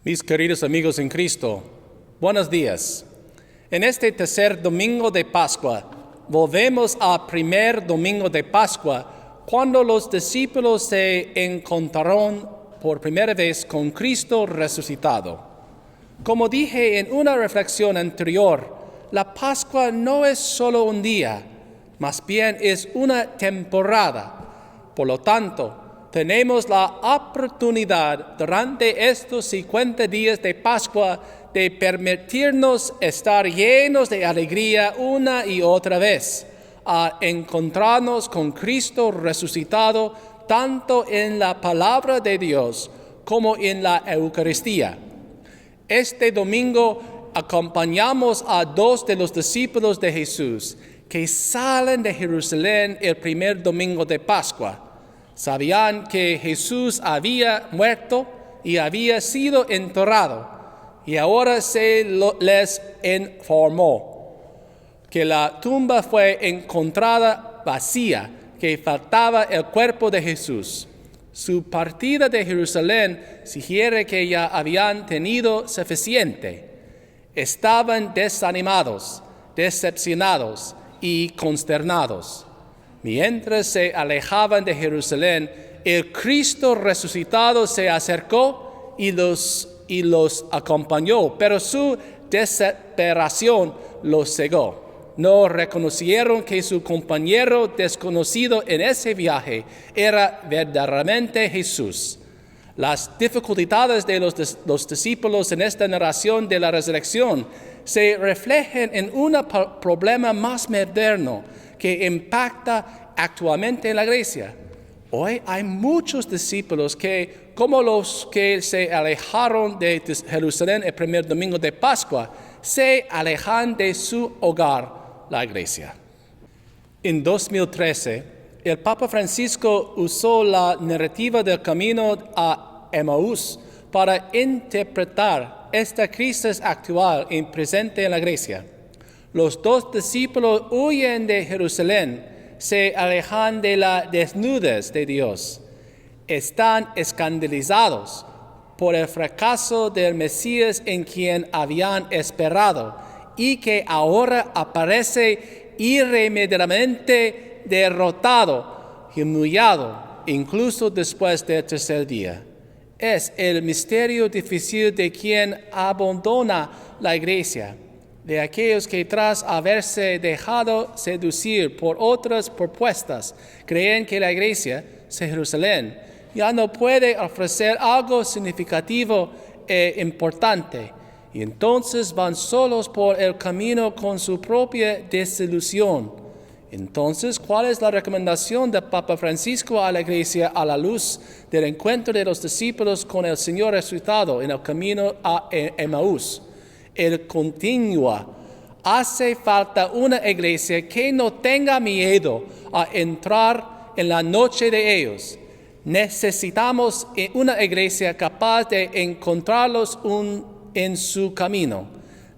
Mis queridos amigos en Cristo, buenos días. En este tercer domingo de Pascua, volvemos al primer domingo de Pascua, cuando los discípulos se encontraron por primera vez con Cristo resucitado. Como dije en una reflexión anterior, la Pascua no es solo un día, más bien es una temporada. Por lo tanto, tenemos la oportunidad durante estos 50 días de Pascua de permitirnos estar llenos de alegría una y otra vez, a encontrarnos con Cristo resucitado tanto en la palabra de Dios como en la Eucaristía. Este domingo acompañamos a dos de los discípulos de Jesús que salen de Jerusalén el primer domingo de Pascua. Sabían que Jesús había muerto y había sido enterrado, y ahora se les informó que la tumba fue encontrada vacía, que faltaba el cuerpo de Jesús. Su partida de Jerusalén sugiere que ya habían tenido suficiente. Estaban desanimados, decepcionados y consternados. Mientras se alejaban de Jerusalén, el Cristo resucitado se acercó y los acompañó, pero su desesperación los cegó. No reconocieron que su compañero desconocido en ese viaje era verdaderamente Jesús. Las dificultades de los discípulos en esta narración de la resurrección se reflejan en un problema más moderno que impacta actualmente en la iglesia. Hoy hay muchos discípulos que, como los que se alejaron de Jerusalén el primer domingo de Pascua, se alejan de su hogar, la iglesia. En 2013, el Papa Francisco usó la narrativa del camino a Emaús para interpretar esta crisis actual y presente en la iglesia. Los dos discípulos huyen de Jerusalén, se alejan de la desnudez de Dios. Están escandalizados por el fracaso del Mesías en quien habían esperado y que ahora aparece irremediablemente derrotado, humillado, incluso después del tercer día. Es el misterio difícil de quien abandona la iglesia, de aquellos que tras haberse dejado seducir por otras propuestas, creen que la iglesia, Jerusalén, ya no puede ofrecer algo significativo e importante, y entonces van solos por el camino con su propia desilusión. Entonces, ¿cuál es la recomendación del Papa Francisco a la iglesia a la luz del encuentro de los discípulos con el Señor resucitado en el camino a Emaús? Él continúa: hace falta una iglesia que no tenga miedo a entrar en la noche de ellos. Necesitamos una iglesia capaz de encontrarlos en su camino.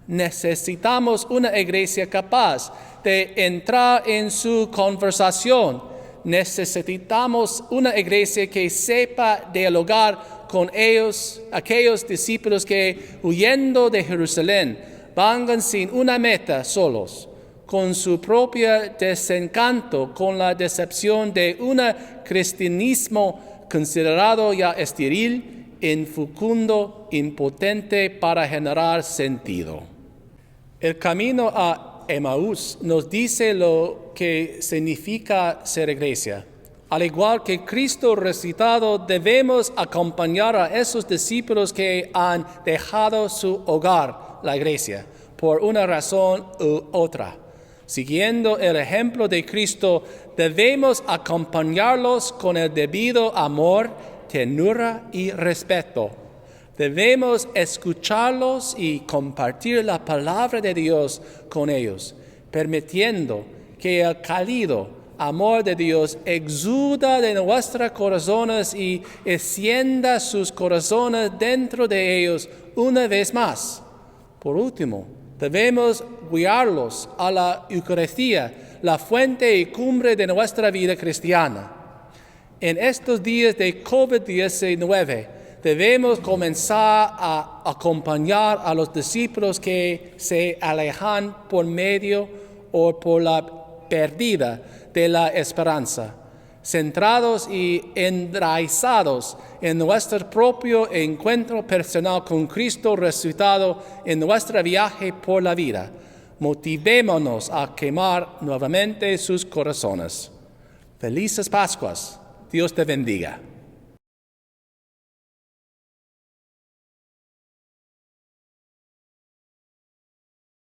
Necesitamos una iglesia capaz de entrar en su conversación. Necesitamos una iglesia que sepa dialogar con ellos, aquellos discípulos que, huyendo de Jerusalén, van sin una meta solos, con su propio desencanto, con la decepción de un cristianismo considerado ya estéril, infecundo, impotente para generar sentido. El camino a Emaús nos dice lo que significa ser iglesia. Al igual que Cristo resucitado, debemos acompañar a esos discípulos que han dejado su hogar, la iglesia, por una razón u otra. Siguiendo el ejemplo de Cristo, debemos acompañarlos con el debido amor, ternura y respeto. Debemos escucharlos y compartir la palabra de Dios con ellos, permitiendo que el cálido amor de Dios exuda de nuestros corazones y encienda sus corazones dentro de ellos una vez más. Por último, debemos guiarlos a la Eucaristía, la fuente y cumbre de nuestra vida cristiana. En estos días de COVID-19, debemos comenzar a acompañar a los discípulos que se alejan por medio o por la pérdida de la esperanza, centrados y enraizados en nuestro propio encuentro personal con Cristo resucitado en nuestro viaje por la vida. Motivémonos a quemar nuevamente sus corazones. Felices Pascuas. Dios te bendiga.